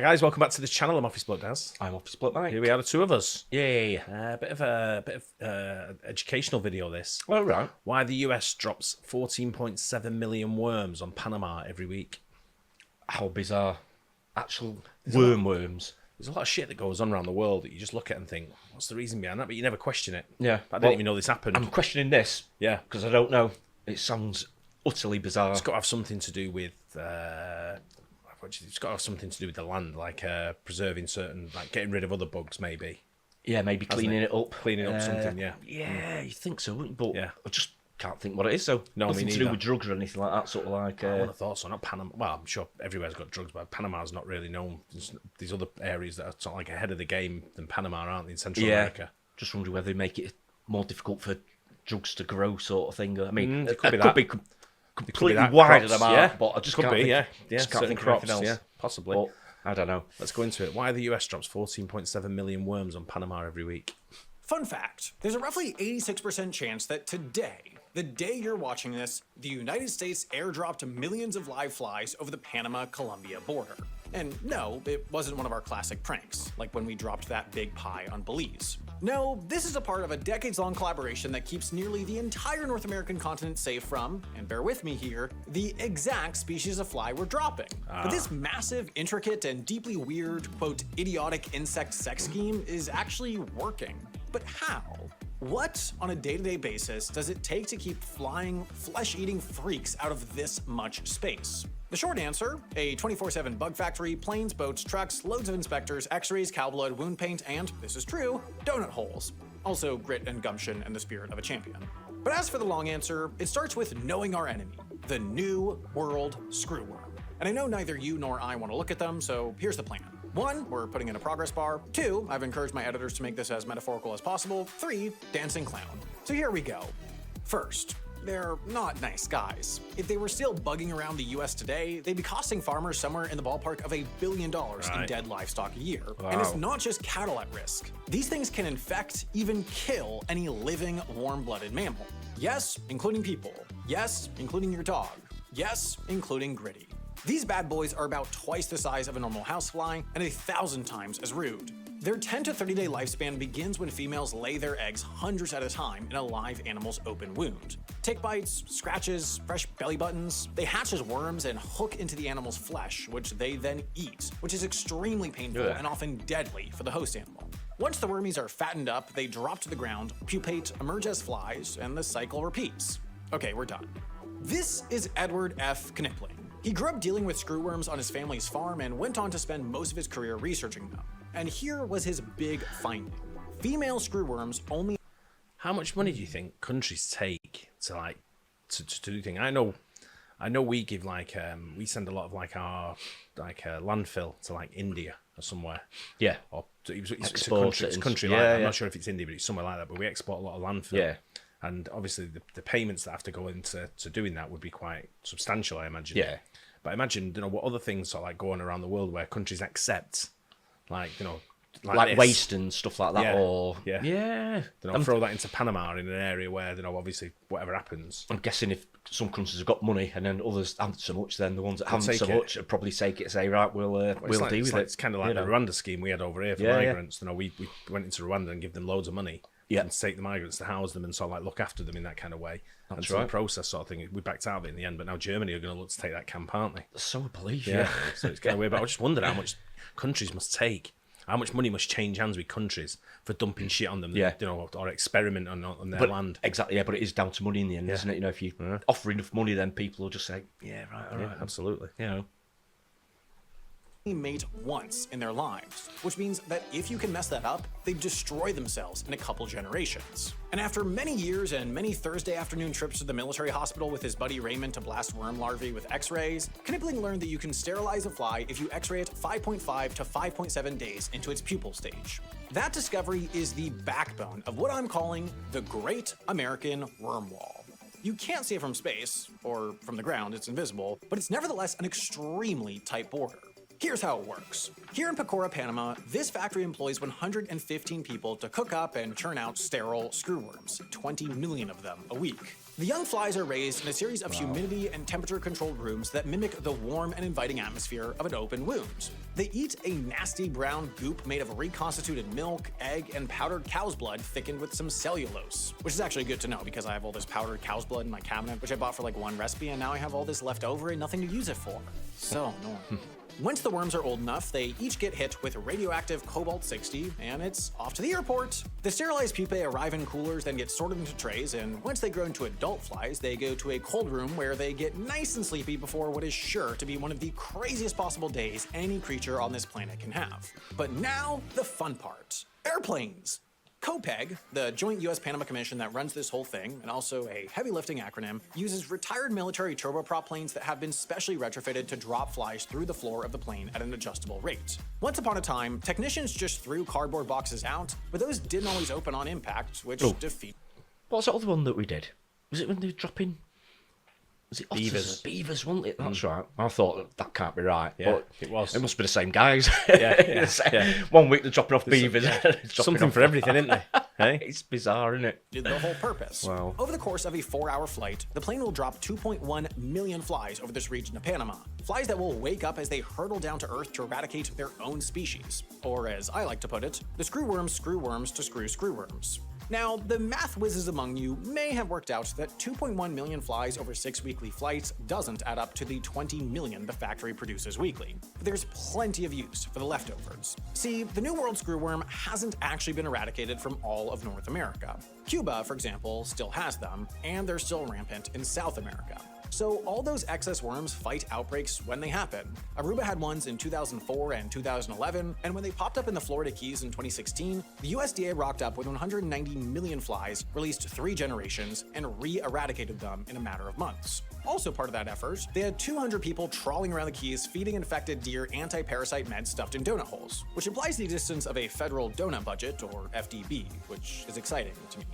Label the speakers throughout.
Speaker 1: Hi guys, welcome back to this channel. I'm Office Bloke Daz.
Speaker 2: I'm Office Bloke Mike.
Speaker 1: Here we are, the two of us.
Speaker 2: Yay.
Speaker 1: A bit of educational video. This.
Speaker 2: Oh right.
Speaker 1: Why the US drops 14.7 million worms on Panama every week.
Speaker 2: How bizarre. Actual worms.
Speaker 1: There's a lot of shit that goes on around the world that you just look at and think, what's the reason behind that? But you never question it.
Speaker 2: Yeah.
Speaker 1: I didn't even know this happened.
Speaker 2: I'm questioning this.
Speaker 1: Yeah.
Speaker 2: Because I don't know. It sounds utterly bizarre.
Speaker 1: It's got to have something to do with. It's got to have something to do with the land, like preserving certain, like getting rid of other bugs, maybe.
Speaker 2: Yeah, maybe cleaning it up.
Speaker 1: Cleaning up something, yeah.
Speaker 2: Yeah, you think so, wouldn't you? But
Speaker 1: yeah.
Speaker 2: I just can't think what it is, so
Speaker 1: No,
Speaker 2: nothing
Speaker 1: me
Speaker 2: to do
Speaker 1: neither.
Speaker 2: with drugs or anything like that, sort of like...
Speaker 1: I would have thought so, not Panama. Well, I'm sure everywhere's got drugs, but Panama's not really known. There's these other areas that are sort of like ahead of the game than Panama, aren't they, in Central America?
Speaker 2: Just wondering whether they make it more difficult for drugs to grow, sort of thing. I mean,
Speaker 1: it could be
Speaker 2: it
Speaker 1: that.
Speaker 2: could be completely
Speaker 1: that.
Speaker 2: wider
Speaker 1: Crops,
Speaker 2: than
Speaker 1: yeah.
Speaker 2: that, but I just
Speaker 1: Could
Speaker 2: can't
Speaker 1: be,
Speaker 2: think,
Speaker 1: just
Speaker 2: can't think of anything else.
Speaker 1: Yeah, possibly.
Speaker 2: But I don't know.
Speaker 1: Let's go into it. Why the US drops 14.7 million worms on Panama every week?
Speaker 3: Fun fact, there's a roughly 86% chance that today, the day you're watching this, the United States airdropped millions of live flies over the Panama-Colombia border. And no, it wasn't one of our classic pranks, like when we dropped that big pie on Belize. No, this is a part of a decades-long collaboration that keeps nearly the entire North American continent safe from, and bear with me here, the exact species of fly we're dropping. But this massive, intricate, and deeply weird, quote, idiotic insect sex scheme is actually working. But how? What, on a day-to-day basis, does it take to keep flying, flesh-eating freaks out of this much space? The short answer, a 24/7 bug factory, planes, boats, trucks, loads of inspectors, x-rays, cow blood, wound paint, and, this is true, donut holes. Also grit and gumption and the spirit of a champion. But as for the long answer, it starts with knowing our enemy, the New World Screwworm. And I know neither you nor I want to look at them, so here's the plan. 1, we're putting in a progress bar. 2, I've encouraged my editors to make this as metaphorical as possible. 3, dancing clown. So here we go. First, they're not nice guys. If they were still bugging around the US today, they'd be costing farmers somewhere in the ballpark of $1 billion in dead livestock a year.
Speaker 1: Wow.
Speaker 3: And it's not just cattle at risk. These things can infect, even kill any living, warm-blooded mammal. Yes, including people. Yes, including your dog. Yes, including Gritty. These bad boys are about twice the size of a normal housefly and 1,000 times as rude. Their 10 to 30 day lifespan begins when females lay their eggs hundreds at a time in a live animal's open wound. Tick bites, scratches, fresh belly buttons, they hatch as worms and hook into the animal's flesh, which they then eat, which is extremely painful and often deadly for the host animal. Once the wormies are fattened up, they drop to the ground, pupate, emerge as flies, and the cycle repeats. Okay, we're done. This is Edward F. Knipling. He grew up dealing with screwworms on his family's farm and went on to spend most of his career researching them. And here was his big finding. Female screwworms only...
Speaker 1: How much money do you think countries take to do things? I know we give we send a lot of our landfill to like India or somewhere.
Speaker 2: Yeah.
Speaker 1: Or it's
Speaker 2: Export
Speaker 1: a country
Speaker 2: yeah,
Speaker 1: like that. I'm
Speaker 2: yeah.
Speaker 1: not sure if it's India, but it's somewhere like that. But we export a lot of landfill.
Speaker 2: Yeah.
Speaker 1: And obviously the payments that have to go into doing that would be quite substantial, I imagine.
Speaker 2: Yeah.
Speaker 1: But imagine, what other things are like going around the world where countries accept, like
Speaker 2: Like waste and stuff like that,
Speaker 1: Yeah.
Speaker 2: or...
Speaker 1: Yeah. Throw that into Panama in an area where, obviously whatever happens.
Speaker 2: I'm guessing if some countries have got money and then others haven't so much, then the ones that haven't so much would probably take it and say, right, we'll deal with it.
Speaker 1: It's kind of like the Rwanda scheme we had over here for migrants. We went into Rwanda and give them loads of money.
Speaker 2: Yeah.
Speaker 1: And take the migrants to house them and sort of like look after them in that kind of way.
Speaker 2: That's
Speaker 1: and
Speaker 2: right.
Speaker 1: the process sort of thing. We backed out of it in the end, but now Germany are going to look to take that camp, aren't they?
Speaker 2: So I believe,
Speaker 1: Yeah. So it's kind of weird. But I just wondered how much countries must take. How much money must change hands with countries for dumping shit on them, or experiment on their land.
Speaker 2: Exactly, yeah, but it is down to money in the end, isn't it? If you offer enough money, then people will just say, yeah, right, all right.
Speaker 1: Absolutely.
Speaker 3: mate once in their lives, which means that if you can mess that up, they destroy themselves in a couple generations. And after many years and many Thursday afternoon trips to the military hospital with his buddy Raymond to blast worm larvae with x-rays, Knipling learned that you can sterilize a fly if you x-ray it 5.5 to 5.7 days into its pupal stage. That discovery is the backbone of what I'm calling the Great American Worm Wall. You can't see it from space, or from the ground, it's invisible, but it's nevertheless an extremely tight border. Here's how it works. Here in Pecora, Panama, this factory employs 115 people to cook up and churn out sterile screwworms, 20 million of them a week. The young flies are raised in a series of humidity and temperature-controlled rooms that mimic the warm and inviting atmosphere of an open wound. They eat a nasty brown goop made of reconstituted milk, egg, and powdered cow's blood thickened with some cellulose. Which is actually good to know because I have all this powdered cow's blood in my cabinet, which I bought for like one recipe, and now I have all this left over and nothing to use it for. So annoying. Once the worms are old enough, they each get hit with radioactive cobalt-60, and it's off to the airport. The sterilized pupae arrive in coolers, then get sorted into trays, and once they grow into adult flies, they go to a cold room where they get nice and sleepy before what is sure to be one of the craziest possible days any creature on this planet can have. But now, the fun part. Airplanes! COPEG, the Joint U.S.-Panama Commission that runs this whole thing, and also a heavy-lifting acronym, uses retired military turboprop planes that have been specially retrofitted to drop flies through the floor of the plane at an adjustable rate. Once upon a time, technicians just threw cardboard boxes out, but those didn't always open on impact, which defeat...
Speaker 2: What's the other one that we did? Was it when they were dropping... Was it
Speaker 1: Beavers?
Speaker 2: Beavers, wasn't it? That's right. I thought that can't be right.
Speaker 1: Yeah,
Speaker 2: but
Speaker 1: it was.
Speaker 2: It must be the same guys.
Speaker 1: Yeah.
Speaker 2: 1 week they're dropping off beavers.
Speaker 1: Something for everything, isn't there? Hey?
Speaker 2: It's bizarre, isn't it?
Speaker 3: did the whole purpose.
Speaker 1: Wow.
Speaker 3: Over the course of a 4-hour flight, the plane will drop 2.1 million flies over this region of Panama. Flies that will wake up as they hurtle down to Earth to eradicate their own species. Or as I like to put it, the screwworms screw worms to screw screwworms. Now, the math whizzes among you may have worked out that 2.1 million flies over 6 weekly flights doesn't add up to the 20 million the factory produces weekly. But there's plenty of use for the leftovers. See, the New World screwworm hasn't actually been eradicated from all of North America. Cuba, for example, still has them, and they're still rampant in South America. So all those excess worms fight outbreaks when they happen. Aruba had ones in 2004 and 2011, and when they popped up in the Florida Keys in 2016, the USDA rocked up with 190 million flies, released 3 generations, and re-eradicated them in a matter of months. Also part of that effort, they had 200 people trawling around the Keys feeding infected deer anti-parasite meds stuffed in donut holes, which implies the existence of a federal donut budget, or FDB, which is exciting to me.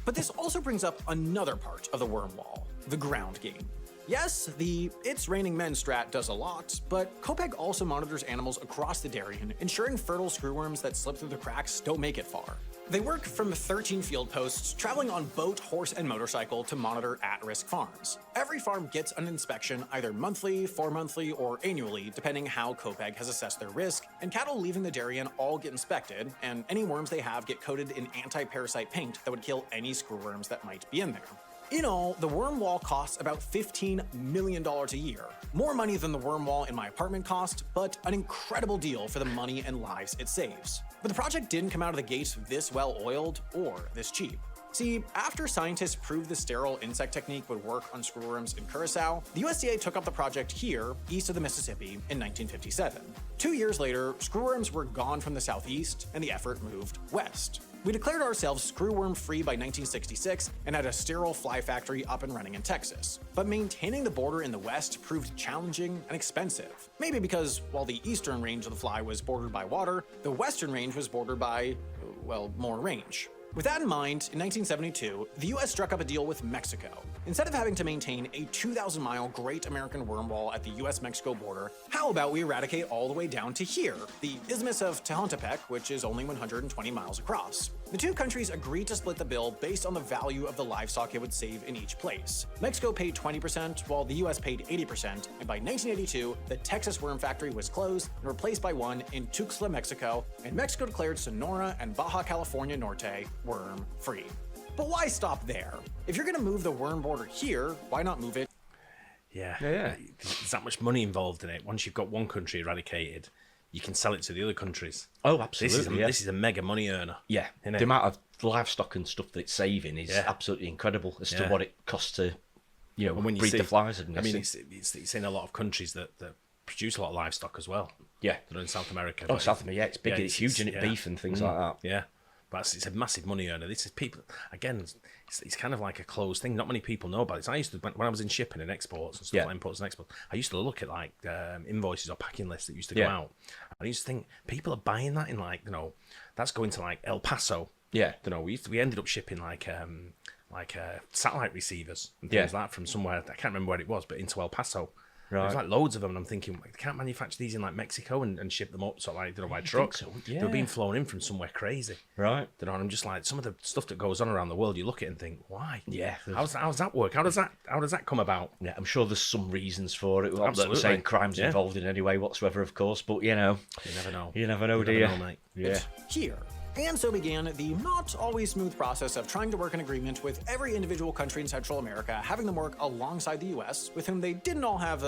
Speaker 3: But this also brings up another part of the worm wall, the ground game. Yes, the It's Raining Men strat does a lot, but COPEG also monitors animals across the Darien, ensuring fertile screwworms that slip through the cracks don't make it far. They work from 13 field posts, traveling on boat, horse, and motorcycle to monitor at-risk farms. Every farm gets an inspection either monthly, 4-monthly, or annually, depending how COPEG has assessed their risk, and cattle leaving the Darien all get inspected, and any worms they have get coated in anti-parasite paint that would kill any screwworms that might be in there. In all, the worm wall costs about $15 million a year. More money than the worm wall in my apartment cost, but an incredible deal for the money and lives it saves. But the project didn't come out of the gate this well-oiled or this cheap. See, after scientists proved the sterile insect technique would work on screwworms in Curacao, the USDA took up the project here, east of the Mississippi, in 1957. 2 years later, screwworms were gone from the southeast, and the effort moved west. We declared ourselves screwworm-free by 1966 and had a sterile fly factory up and running in Texas. But maintaining the border in the west proved challenging and expensive. Maybe because while the eastern range of the fly was bordered by water, the western range was bordered by, well, more range. With that in mind, in 1972, the US struck up a deal with Mexico. Instead of having to maintain a 2,000-mile Great American Worm Wall at the US-Mexico border, how about we eradicate all the way down to here, the Isthmus of Tehuantepec, which is only 120 miles across. The two countries agreed to split the bill based on the value of the livestock it would save in each place. Mexico paid 20%, while the US paid 80%, and by 1982, the Texas worm factory was closed and replaced by one in Tuxtla, Mexico, and Mexico declared Sonora and Baja California Norte worm-free. But why stop there? If you're going to move the worm border here, why not move it?
Speaker 1: Yeah. There's that much money involved in it. Once you've got one country eradicated, you can sell it to the other countries.
Speaker 2: Oh, absolutely.
Speaker 1: This is a mega money earner.
Speaker 2: Yeah. The amount of livestock and stuff that it's saving is absolutely incredible as to what it costs to, breed the flies. I mean,
Speaker 1: it's in a lot of countries that produce a lot of livestock as well.
Speaker 2: Yeah.
Speaker 1: They're in South America.
Speaker 2: Oh, South America, it's big. It's huge, and beef and things like that.
Speaker 1: Yeah. But it's a massive money earner. This is people, again, it's kind of like a closed thing. Not many people know about it. I used to, when I was in shipping and exports and stuff, like imports and exports, I used to look at like invoices or packing lists that used to go out. And I used to think, people are buying that in that's going to like El Paso.
Speaker 2: Yeah.
Speaker 1: We ended up shipping like satellite receivers and things like that from somewhere, I can't remember where it was, but into El Paso.
Speaker 2: Right.
Speaker 1: There's like loads of them, and I'm thinking, they can't manufacture these in like Mexico and ship them up, sort of like, you know, by truck.
Speaker 2: So, yeah.
Speaker 1: They're being flown in from somewhere crazy.
Speaker 2: Right.
Speaker 1: You know, and I'm just like, some of the stuff that goes on around the world, you look at it and think, why?
Speaker 2: Yeah.
Speaker 1: How's that work? How does that come about?
Speaker 2: Yeah, I'm sure there's some reasons for it. I'm
Speaker 1: Absolutely.
Speaker 2: not saying crime's involved in any way whatsoever, of course, but you know.
Speaker 1: You never know.
Speaker 2: You never know,
Speaker 1: You
Speaker 2: do
Speaker 1: never
Speaker 2: you?
Speaker 1: know, mate.
Speaker 2: Yeah.
Speaker 3: Here. And so began the not always smooth process of trying to work an agreement with every individual country in Central America, having them work alongside the US, with whom they didn't all have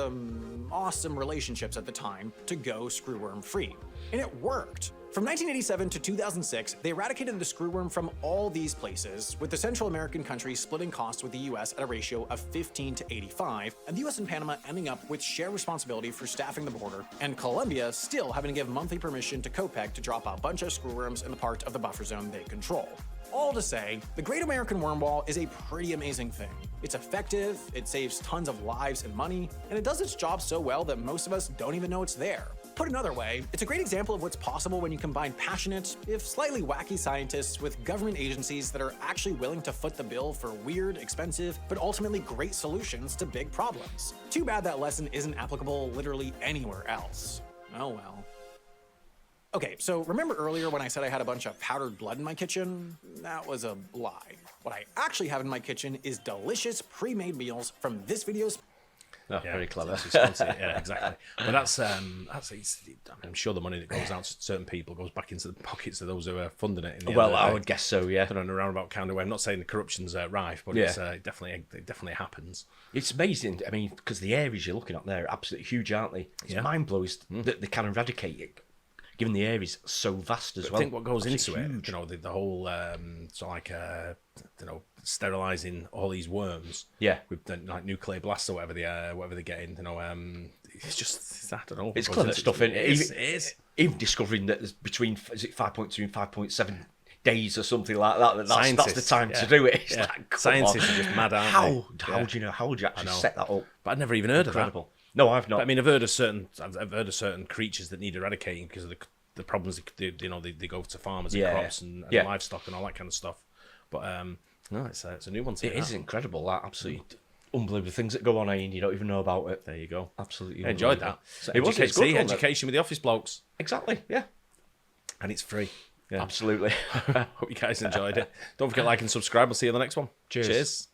Speaker 3: awesome relationships at the time, to go screwworm free. And it worked. From 1987 to 2006, they eradicated the screwworm from all these places, with the Central American countries splitting costs with the US at a ratio of 15 to 85, and the US and Panama ending up with shared responsibility for staffing the border, and Colombia still having to give monthly permission to COPEC to drop a bunch of screwworms in the part of the buffer zone they control. All to say, the Great American Worm Wall is a pretty amazing thing. It's effective, it saves tons of lives and money, and it does its job so well that most of us don't even know it's there. Put another way, it's a great example of what's possible when you combine passionate, if slightly wacky scientists with government agencies that are actually willing to foot the bill for weird, expensive, but ultimately great solutions to big problems. Too bad that lesson isn't applicable literally anywhere else. Oh well. Okay, so remember earlier when I said I had a bunch of powdered blood in my kitchen? That was a lie. What I actually have in my kitchen is delicious pre-made meals from this video's.
Speaker 2: Oh, very clever.
Speaker 1: Yeah, exactly. But that's I'm sure the money that goes out to certain people goes back into the pockets of those who are funding it.
Speaker 2: Well, I would guess so, yeah.
Speaker 1: In a roundabout kind of way. I'm not saying the corruption's rife, but
Speaker 2: Yeah.
Speaker 1: it definitely happens.
Speaker 2: It's amazing. I mean, because the areas you're looking at there are absolutely huge, aren't they? It's mind-blowing that they can eradicate it, given the area's so vast as well.
Speaker 1: I think what goes into
Speaker 2: huge.
Speaker 1: it, you know, the whole sterilizing all these worms, with the, like nuclear blasts or whatever they're getting, you know, it's just, I don't know.
Speaker 2: It's clever stuff, isn't it?
Speaker 1: It is.
Speaker 2: Even discovering that there's between 5.2 and 5.7 days or something like that. That's the time to do it. It's like, come
Speaker 1: Scientists
Speaker 2: on.
Speaker 1: are just mad, aren't
Speaker 2: How
Speaker 1: they?
Speaker 2: do you know? How would you actually set that up?
Speaker 1: But I'd never even heard
Speaker 2: Incredible.
Speaker 1: of that.
Speaker 2: No, I've not.
Speaker 1: But, I mean, I've heard of certain creatures that need eradicating because of the problems they go to farmers and crops and livestock and all that kind of stuff. But no, it's a new one.
Speaker 2: It is incredible. That absolutely unbelievable things that go on, and you don't even know about it.
Speaker 1: There you go.
Speaker 2: Absolutely,
Speaker 1: I enjoyed that.
Speaker 2: So it was good.
Speaker 1: Education with the office blokes,
Speaker 2: Exactly. Yeah.
Speaker 1: and it's free. Yeah.
Speaker 2: Absolutely.
Speaker 1: Hope you guys enjoyed it. Don't forget to like and subscribe. We'll see you in the next one.
Speaker 2: Cheers.